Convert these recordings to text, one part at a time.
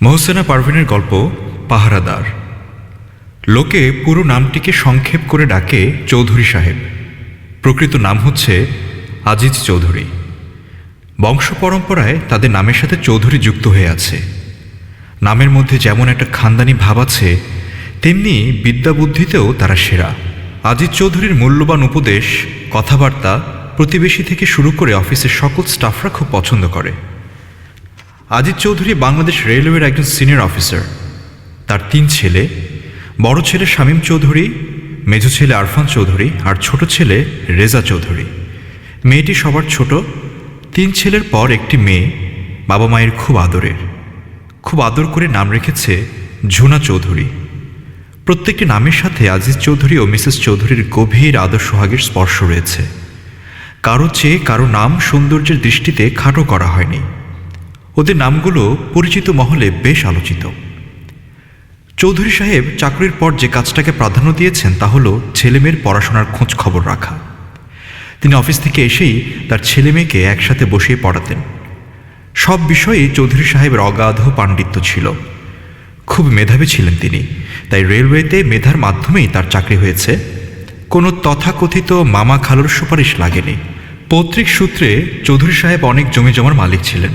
মোহসেনা পারভিনের গল্প পাহারাদার। লোকে পুরো নামটিকে সংক্ষেপ করে ডাকে চৌধুরী সাহেব। প্রকৃত নাম হচ্ছে আজিজ চৌধুরী। বংশ পরম্পরায় তাদের নামের সাথে চৌধুরী যুক্ত হয়ে আছে। নামের মধ্যে যেমন একটা খানদানি ভাব আছে, তেমনি বিদ্যা বুদ্ধিতেও তারা সেরা। আজিজ চৌধুরীর মূল্যবান উপদেশ, কথাবার্তা প্রতিবেশী থেকে শুরু করে অফিসের সকল স্টাফরা খুব পছন্দ করে। আজিজ চৌধুরী বাংলাদেশ রেলওয়ের একজন সিনিয়র অফিসার। তার 3 ছেলে, বড় ছেলে শামীম চৌধুরী, মেজ ছেলে আরফান চৌধুরী আর ছোট ছেলে রেজা চৌধুরী। মেয়েটি সবার ছোট। 3 ছেলের পর একটি মেয়ে, বাবা মায়ের খুব আদরের। খুব আদর করে নাম রেখেছে ঝুনা চৌধুরী। প্রত্যেকটি নামের সাথে আজিজ চৌধুরী ও মিসেস চৌধুরীর গভীর আদর সোহাগের স্পর্শ রয়েছে। কারো চেয়ে কারো নাম সৌন্দর্যের দৃষ্টিতে খাটো করা হয়নি। ওদের নামগুলো পরিচিত মহলে বেশ আলোচিত। চৌধুরী সাহেব চাকরির পর যে কাজটাকে প্রাধান্য দিয়েছেন তা হলো ছেলেমেয়ের পড়াশোনার খোঁজ খবর রাখা। তিনি অফিস থেকে এসেই তার ছেলে মেয়েকে একসাথে বসিয়ে পড়াতেন। সব বিষয়েই চৌধুরী সাহেবের অগাধ পাণ্ডিত্য ছিল। খুব মেধাবী ছিলেন তিনি, তাই রেলওয়েতে মেধার মাধ্যমেই তার চাকরি হয়েছে। কোনো তথাকথিত মামা খালুর সুপারিশ লাগেনি। পৈতৃক সূত্রে চৌধুরী সাহেব অনেক জমি জমার মালিক ছিলেন,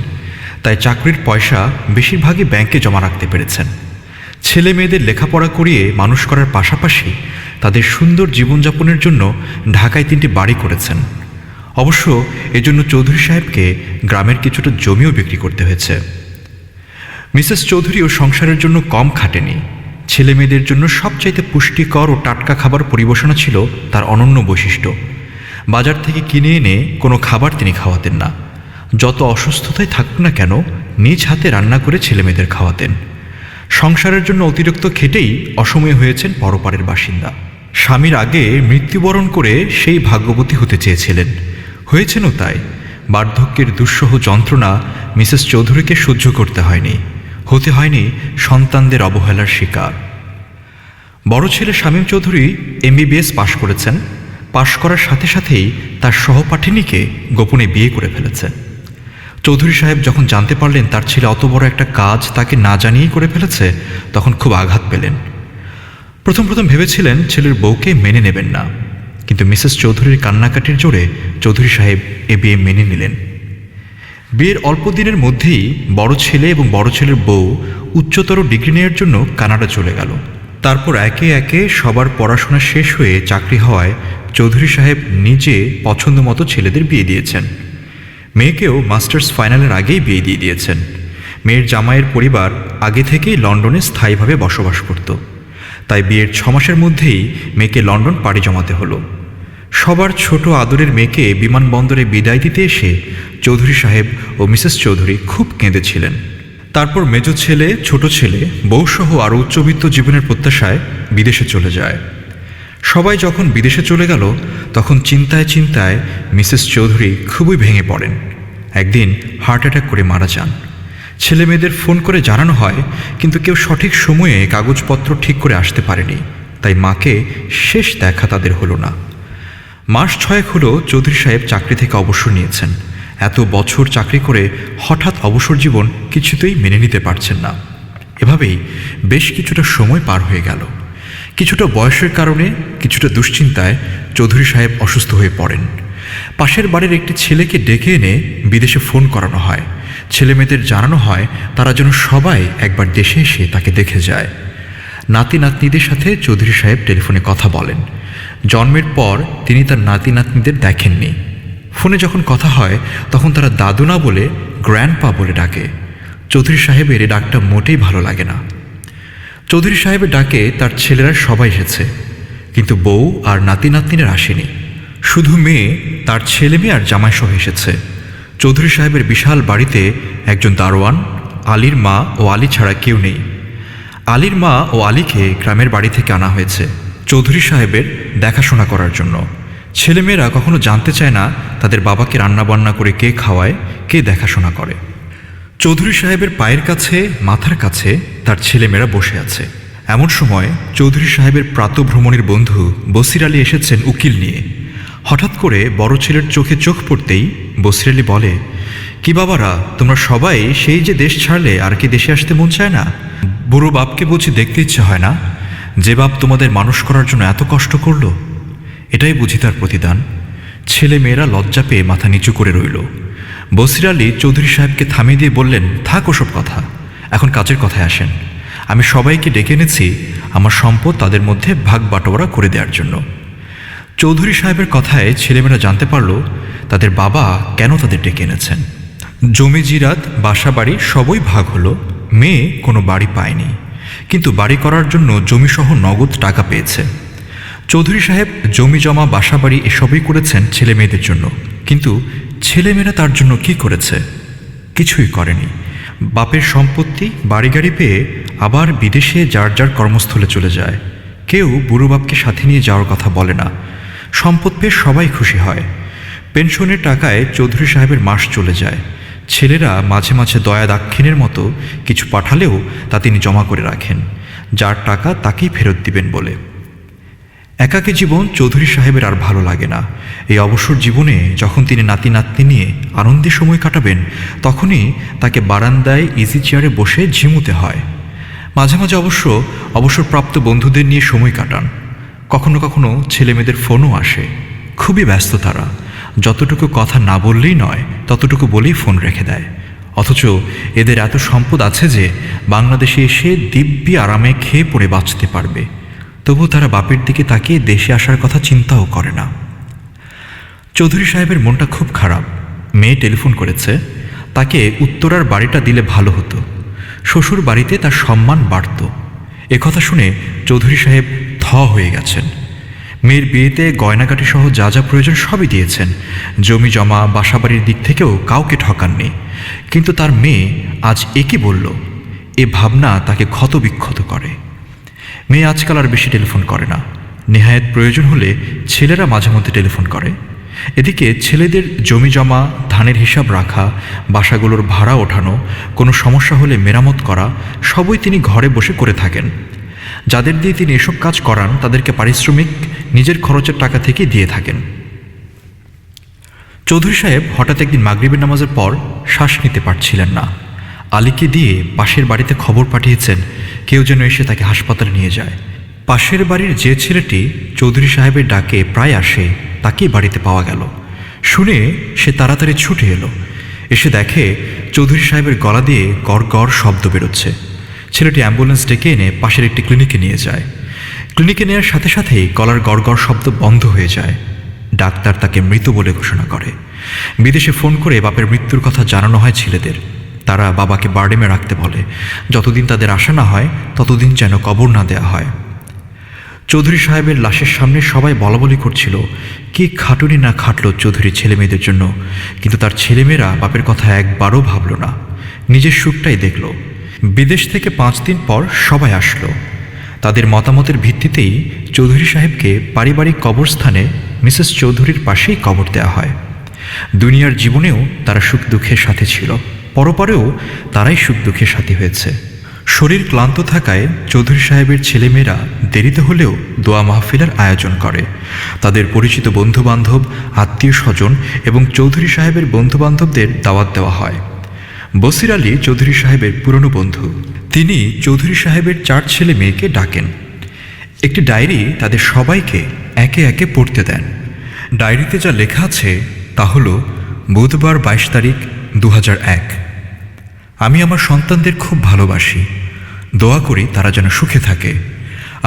তাই চাকরির পয়সা বেশিরভাগই ব্যাংকে জমা রাখতে পেরেছেন। ছেলে মেয়েদের লেখাপড়া করিয়ে মানুষ করার পাশাপাশি তাদের সুন্দর জীবনযাপনের জন্য ঢাকায় 3টি বাড়ি করেছেন। অবশ্য এজন্য চৌধুরী সাহেবকে গ্রামের কিছুটা জমিও বিক্রি করতে হয়েছে। মিসেস চৌধুরীও সংসারের জন্য কম খাটেনি। ছেলে মেয়েদের জন্য সবচাইতে পুষ্টিকর ও টাটকা খাবার পরিবেশনা ছিল তার অনন্য বৈশিষ্ট্য। বাজার থেকে কিনে এনে কোনো খাবার তিনি খাওয়াতেন না। যত অসুস্থতায় থাকুক না কেন, নিজ হাতে রান্না করে ছেলে মেয়েদের খাওয়াতেন। সংসারের জন্য অতিরিক্ত খেটেই অসময়ে হয়েছেন পরপারের বাসিন্দা। স্বামীর আগে মৃত্যুবরণ করে সেই ভাগ্যবতী হতে চেয়েছিলেন, হয়েছেনও তাই। বার্ধক্যের দুঃসহ যন্ত্রণা মিসেস চৌধুরীকে সহ্য করতে হয়নি, হতে হয়নি সন্তানদের অবহেলার শিকার। বড় ছেলে শামীম চৌধুরী MBBS পাশ করেছেন। পাশ করার সাথে সাথেই তার সহপাঠিনীকে গোপনে বিয়ে করে ফেলেছেন। চৌধুরী সাহেব যখন জানতে পারলেন তার ছেলে অত বড় একটা কাজ তাকে না জানিয়েই করে ফেলেছে, তখন খুব আঘাত পেলেন। প্রথম ভেবেছিলেন ছেলের বউকে মেনে নেবেন না, কিন্তু মিসেস চৌধুরীর কান্নাকাটির জোরে চৌধুরী সাহেব এ বিয়ে মেনে নিলেন। বিয়ের অল্প দিনের মধ্যেই বড় ছেলে এবং বড় ছেলের বউ উচ্চতর ডিগ্রি নেওয়ার জন্য কানাডা চলে গেল। তারপর একে একে সবার পড়াশোনা শেষ হয়ে চাকরি হওয়ায় চৌধুরী সাহেব নিজে পছন্দ মতো ছেলেদের বিয়ে দিয়েছেন। মেয়েকেও মাস্টার্স ফাইনালের আগেই বিয়ে দিয়ে দিয়েছেন। মেয়ের জামাইয়ের পরিবার আগে থেকেই লন্ডনে স্থায়ীভাবে বসবাস করত, তাই বিয়ের 6 মাসের মধ্যেই মেয়েকে লন্ডন পাড়ি জমাতে হলো। সবার ছোট আদরের মেয়েকে বিমানবন্দরে বিদায় দিতে এসে চৌধুরী সাহেব ও মিসেস চৌধুরী খুব কেঁদেছিলেন। তারপর মেজ ছেলে, ছোট ছেলে, বউসহ আরও উচ্চবিত্ত জীবনের প্রত্যাশায় বিদেশে চলে যায়। সবাই যখন বিদেশে চলে গেল, তখন চিন্তায় মিসেস চৌধুরী খুবই ভেঙে পড়েন। একদিন হার্ট অ্যাটাক করে মারা যান। ছেলে মেয়েদের ফোন করে জানানো হয়, কিন্তু কেউ সঠিক সময়ে কাগজপত্র ঠিক করে আসতে পারেনি, তাই মাকে শেষ দেখা তাদের হলো না। মাস 6 হলো চৌধুরী সাহেব চাকরি থেকে অবসর নিয়েছেন। এত বছর চাকরি করে হঠাৎ অবসর জীবন কিছুতেই মেনে নিতে পারছেন না। এভাবেই বেশ কিছুটা সময় পার হয়ে গেল। কিছুটা বয়সের কারণে, কিছুটা দুশ্চিন্তায় চৌধুরী সাহেব অসুস্থ হয়ে পড়েন। পাশের বাড়ির একটি ছেলেকে ডেকে এনে বিদেশে ফোন করানো হয়। ছেলে মেয়েদের জানানো হয় তারা যেন সবাই একবার দেশে এসে তাকে দেখে যায়। নাতি নাতনিদের সাথে চৌধুরী সাহেব টেলিফোনে কথা বলেন। জন্মের পর তিনি তার নাতি নাতনিদের দেখেননি। ফোনে যখন কথা হয় তখন তারা দাদু না বলে গ্র্যান্ডপা বলে ডাকে। চৌধুরী সাহেবের এই ডাকটা মোটেই ভালো লাগে না। চৌধুরী সাহেবের ডাকে তার ছেলেরা সবাই এসেছে, কিন্তু বউ আর নাতি নাতনিরা আসেনি। শুধু মেয়ে, তার ছেলে মেয়ে আর জামাই সহ এসেছে। চৌধুরী সাহেবের বিশাল বাড়িতে একজন দারোয়ান, আলীর মা ও আলী ছাড়া কেউ নেই। আলীর মা ও আলীকে গ্রামের বাড়ি থেকে আনা হয়েছে চৌধুরী সাহেবের দেখাশোনা করার জন্য। ছেলেমেয়েরা কখনো জানতে চায় না তাদের বাবাকে রান্নাবান্না করে কে খাওয়ায়, কে দেখাশোনা করে। চৌধুরী সাহেবের পায়ের কাছে, মাথার কাছে তার ছেলেমেয়েরা বসে আছে। এমন সময় চৌধুরী সাহেবের প্রাতঃভ্রমণের বন্ধু বসির আলী এসেছেন উকিল নিয়ে। হঠাৎ করে বড় ছেলের চোখে চোখ পড়তেই বসির আলী বলে, কি বাবারা, তোমরা সবাই সেই যে দেশ ছাড়লে আর কি দেশে আসতে মন চায় না? বুড়ো বাপকে বুঝি দেখতে ইচ্ছে হয় না? যে বাপ তোমাদের মানুষ করার জন্য এত কষ্ট করলো, এটাই বুঝি তার প্রতিদান। ছেলে মেয়েরা লজ্জা পেয়ে মাথা নিচু করে রইল। বসির আলী চৌধুরী সাহেবকে থামিয়ে দিয়ে বললেন, থাক ওসব কথা, এখন কাজের কথায় আসেন। আমি সবাইকে ডেকে এনেছি আমার সম্পদ তাদের মধ্যে ভাগ বাটোয়ারা করে দেওয়ার জন্য। চৌধুরী সাহেবের কথায় ছেলেমেয়েরা জানতে পারল তাদের বাবা কেন তাদের ডেকে এনেছেন। জমি জিরাত বাসা বাড়ি সবই ভাগ হলো। মেয়ে কোনো বাড়ি পায়নি, কিন্তু বাড়ি করার জন্য জমিসহ নগদ টাকা পেয়েছে। চৌধুরী সাহেব জমি জমা বাসা বাড়ি এসবই করেছেন ছেলে মেয়েদের জন্য, কিন্তু ছেলেমেয়েরা তার জন্য কি করেছে? কিছুই করেনি। বাপের সম্পত্তি বাড়ি গাড়ি পেয়ে আবার বিদেশে যার যার কর্মস্থলে চলে যায়। কেউ বুড়ো বাপকে সাথে নিয়ে যাওয়ার কথা বলে না। সম্পদ পেয়ে সবাই খুশি হয়। পেনশনের টাকায় চৌধুরী সাহেবের মাস চলে যায়। ছেলেরা মাঝে মাঝে দয়া দাক্ষিণের মতো কিছু পাঠালেও তা তিনি জমা করে রাখেন, যার টাকা তাকেই ফেরত দিবেন বলে। একাকী জীবন চৌধুরী সাহেবের আর ভালো লাগে না। এই অবসর জীবনে যখন তিনি নাতি নাতনি নিয়ে আনন্দে সময় কাটাবেন, তখনই তাকে বারান্দায় ইজি চেয়ারে বসে ঝিমুতে হয়। মাঝে মাঝে অবশ্য অবসরপ্রাপ্ত বন্ধুদের নিয়ে সময় কাটান। কখনো কখনো ছেলেমেয়েদের ফোনও আসে। খুবই ব্যস্ত তারা। যতটুকু কথা না বললেই নয়, ততটুকু বলেই ফোন রেখে দেয়। অথচ এদের এত সম্পদ আছে যে বাংলাদেশে এসে দিব্যি আরামে খেয়ে পড়ে বাঁচতে পারবে। তবু তারা বাপের দিকে তাকিয়ে দেশে আসার কথা চিন্তাও করে না। চৌধুরী সাহেবের মনটা খুব খারাপ। মেয়ে টেলিফোন করেছে, তাকে উত্তরার বাড়িটা দিলে ভালো হতো। শ্বশুর বাড়িতে তার সম্মান বাড়ত। একথা শুনে চৌধুরী সাহেব থ হয়ে গেছেন। মেয়ের বিয়েতে গয়নাগাটি সহ যা যা প্রয়োজন সবই দিয়েছেন। জমি জমা বাসাবাড়ির দিক থেকেও কাউকে ঠকাননি। কিন্তু তার মেয়ে আজ একে বলল, এ ভাবনা তাকে ক্ষতবিক্ষত করে। মেয়ে আজকাল আর বেশি টেলিফোন করে না। নেহায়েত প্রয়োজন হলে ছেলেরা মাঝে মধ্যে টেলিফোন করে। এদিকে ছেলেদের জমি জমা, ধানের হিসাব রাখা, বাসাগুলোর ভাড়া ওঠানো, কোনো সমস্যা হলে মেরামত করা সবই তিনি ঘরে বসে করে থাকেন। যাদের দিয়ে তিনি এসব কাজ করান তাদেরকে পারিশ্রমিক নিজের খরচের টাকা থেকে দিয়ে থাকেন। চৌধুরী সাহেব হঠাৎ একদিন মাগরিবের নামাজের পর শ্বাস নিতে পারছিলেন না। আলীকে দিয়ে পাশের বাড়িতে খবর পাঠিয়েছেন কেউ যেন এসে তাকে হাসপাতালে নিয়ে যায়। পাশের বাড়ির যে ছেলেটি চৌধুরী সাহেবের ডাকে প্রায় আসে, তাকেই বাড়িতে পাওয়া গেল। শুনে সে তাড়াতাড়ি ছুটে এলো। এসে দেখে চৌধুরী সাহেবের গলা দিয়ে গড় গড় শব্দ বেরোচ্ছে। ছেলেটি অ্যাম্বুলেন্স ডেকে এনে পাশের একটি ক্লিনিকে নিয়ে যায়। ক্লিনিকে নেওয়ার সাথে সাথেই গলার গড় গড় শব্দ বন্ধ হয়ে যায়। ডাক্তার তাকে মৃত বলে ঘোষণা করে। বিদেশে ফোন করে বাপের মৃত্যুর কথা জানানো হয় ছেলেদের। তারা বাবাকে বারডেমে রাখতে বলে। যতদিন তাদের আশা না হয় ততদিন যেন কবর না দেয়া হয়। চৌধুরী সাহেবের লাশের সামনে সবাই বলাবলি করছিল, কি খাটুনি না খাটলো চৌধুরী ছেলে মেয়েদের জন্য। কিন্তু তার ছেলেমেয়েরা বাপের কথা একবারও ভাবল না, নিজের সুখটাই দেখল। বিদেশ থেকে 5 দিন পর সবাই আসলো। তাদের মতামতের ভিত্তিতেই চৌধুরী সাহেবকে পারিবারিক কবরস্থানে মিসেস চৌধুরীর পাশেই কবর দেওয়া হয়। দুনিয়ার জীবনেও তারা সুখ দুঃখের সাথে ছিল, পরপরেও তারাই সুখ দুঃখের সাথী হয়েছে। শরীর ক্লান্ত থাকায় চৌধুরী সাহেবের ছেলেমেয়েরা দেরিতে হলেও দোয়া মাহফিলের আয়োজন করে। তাদের পরিচিত বন্ধুবান্ধব, আত্মীয় স্বজন এবং চৌধুরী সাহেবের বন্ধুবান্ধবদের দাওয়াত দেওয়া হয়। বসির আলী চৌধুরী সাহেবের পুরনো বন্ধু। তিনি চৌধুরী সাহেবের 4 ছেলে মেয়েকে ডাকেন। একটি ডায়েরি তাদের সবাইকে একে একে পড়তে দেন। ডায়েরিতে যা লেখা আছে তা হল, বুধবার 22 তারিখ 2001। আমি আমার সন্তানদের খুব ভালোবাসি। দোয়া করি তারা যেন সুখে থাকে।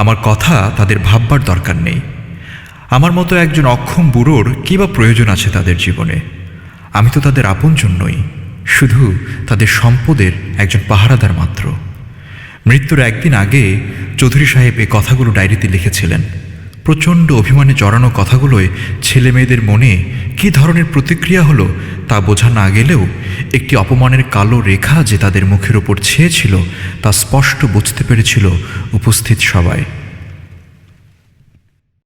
আমার কথা তাদের ভাববার দরকার নেই। আমার মতো একজন অক্ষম বুড়োর কী বা প্রয়োজন আছে তাদের জীবনে? আমি তো তাদের আপনজন নই, শুধু তাদের সম্পদের একজন পাহারাদার মাত্র। মৃত্যুর একদিন আগে চৌধুরী সাহেব এ কথাগুলো ডায়েরিতে লিখেছিলেন। প্রচণ্ড অভিমানে জড়ানো কথাগুলোয় ছেলে মেয়েদের মনে কী ধরনের প্রতিক্রিয়া হলো তা বোঝা না গেলেও একটি অপমানের কালো রেখা যে তাদের মুখের ওপর ছেয়েছিল তা স্পষ্ট বুঝতে পেরেছিল উপস্থিত সবাই।